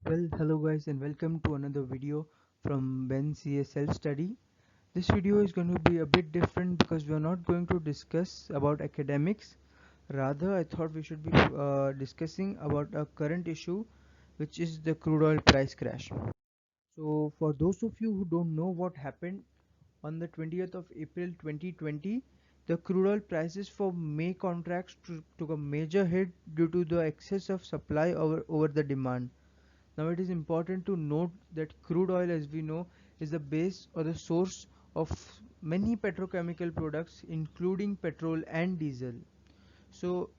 Well, hello guys and welcome to another video from Ben CS Self Study. This video is going to be a bit different because we are not going to discuss about academics. Rather, I thought we should be discussing about a current issue, which is the crude oil price crash. So, for those of you who don't know what happened on the 20th of April 2020, the crude oil prices for May contracts took a major hit due to the excess of supply over the demand. Now it is important to note that crude oil, as we know, is the base or the source of many petrochemical products including petrol and diesel. So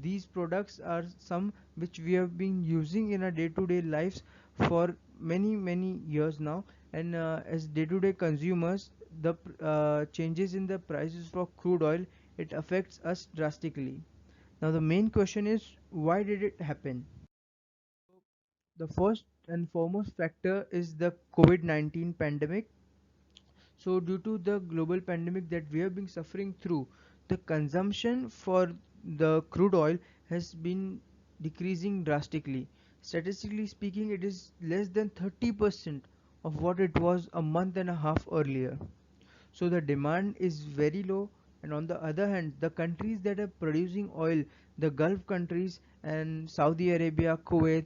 these products are some which we have been using in our day-to-day lives for many years now, and as day-to-day consumers, the changes in the prices for crude oil, it affects us drastically. Now the main question is, why did it happen? The first and foremost factor is the COVID-19 pandemic. So, due to the global pandemic that we have been suffering through, the consumption for the crude oil has been decreasing drastically. Statistically speaking, it is less than 30% of what it was a month and a half earlier. So the demand is very low, and on the other hand, the countries that are producing oil, the Gulf countries and Saudi Arabia, Kuwait,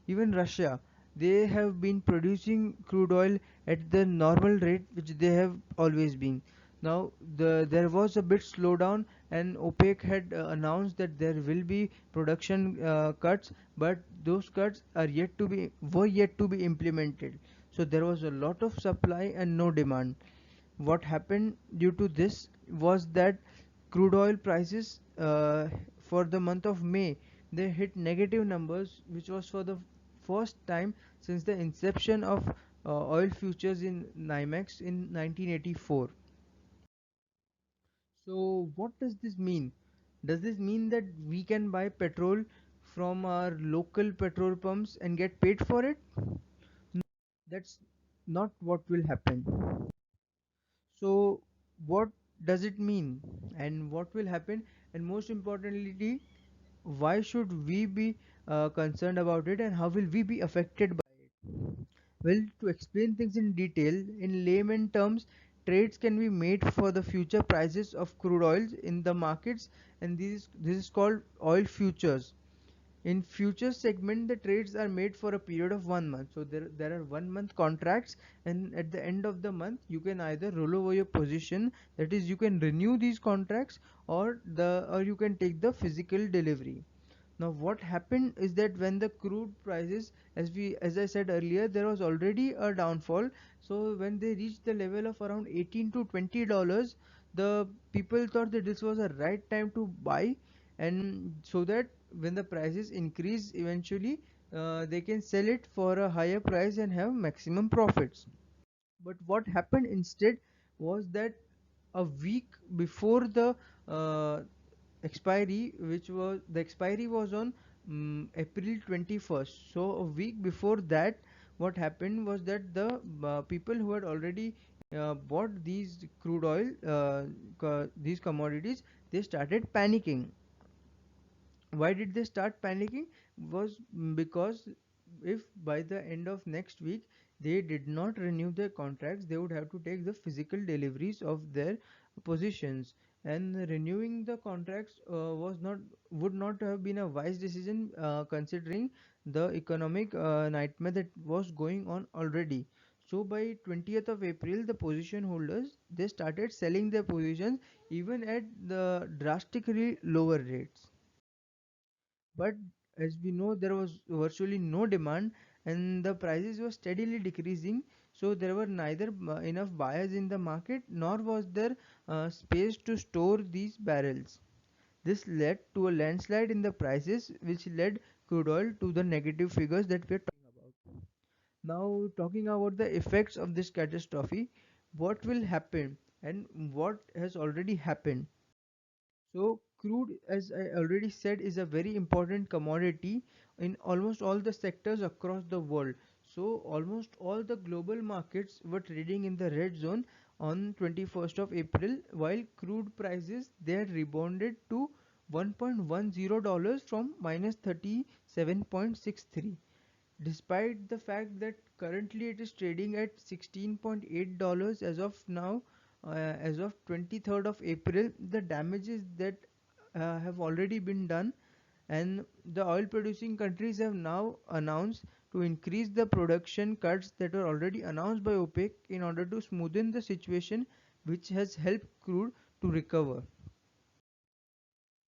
even Russia, they have been producing crude oil at the normal rate which they have always been. Now there was a bit slowdown, and OPEC had announced that there will be production cuts, but those cuts are yet to be implemented. So there was a lot of supply and no demand. What happened due to this was that crude oil prices for the month of May, they hit negative numbers, which was for the first time since the inception of oil futures in NYMEX in 1984. So what does this mean? Does this mean that we can buy petrol from our local petrol pumps and get paid for it? No, that's not what will happen. So, what does it mean, and what will happen? And most importantly, why should we be concerned about it, and how will we be affected by it? Well, to explain things in detail, in layman terms, trades can be made for the future prices of crude oils in the markets, and this is called oil futures. In future segment, the trades are made for a period of 1 month. So there are 1 month contracts, and at the end of the month, you can either roll over your position, that is, you can renew these contracts, or you can take the physical delivery. Now, what happened is that when the crude prices, as I said earlier, there was already a downfall. So when they reached the level of around 18 to $20, the people thought that this was a right time to buy, and so that when the prices increase eventually, they can sell it for a higher price and have maximum profits. But what happened instead was that a week before the uh, expiry, which was the expiry was on April 21st. So a week before that, what happened was that the people who had already bought these crude oil, these commodities, they started panicking. Why did they start panicking? Was because if by the end of next week they did not renew their contracts, they would have to take the physical deliveries of their positions, and renewing the contracts was not would not have been a wise decision, considering the economic nightmare that was going on already. So by 20th of April, the position holders, they started selling their positions even at the drastically lower rates. But as we know, there was virtually no demand, and the prices were steadily decreasing. So there were neither enough buyers in the market, nor was there space to store these barrels. This led to a landslide in the prices, which led crude oil to the negative figures that we are talking about. Now, talking about the effects of this catastrophe, what will happen and what has already happened. So crude, as I already said, is a very important commodity in almost all the sectors across the world. So almost all the global markets were trading in the red zone on 21st of April, while crude prices, they had rebounded to $1.10 from minus 37.63. despite the fact that currently it is trading at $16.8 as of now, as of 23rd of April. The damages that have already been done, and the oil producing countries have now announced to increase the production cuts that were already announced by OPEC in order to smoothen the situation, which has helped crude to recover.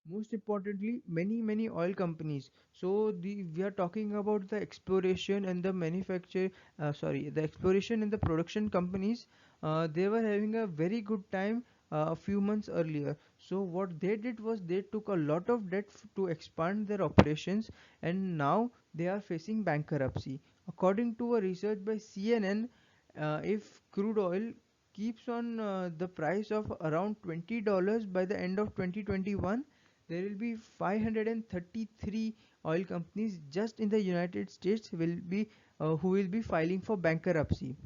Most importantly, many oil companies, so we are talking about the exploration and the manufacture, the exploration and the production companies. They were having a very good time a few months earlier. So what they did was they took a lot of debt to expand their operations, and now they are facing bankruptcy. According to a research by CNN, if crude oil keeps on the price of around $20 by the end of 2021, there will be 533 oil companies just in the United States will be who will be filing for bankruptcy.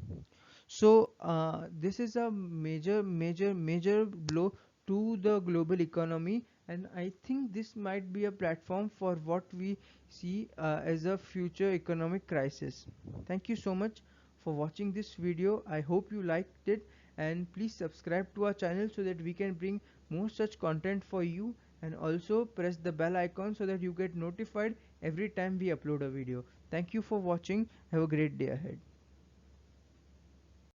So this is a major blow to the global economy, and I think this might be a platform for what we see as a future economic crisis. Thank you so much for watching this video. I hope you liked it, and please subscribe to our channel so that we can bring more such content for you, and also press the bell icon so that you get notified every time we upload a video. Thank you for watching. Have a great day ahead.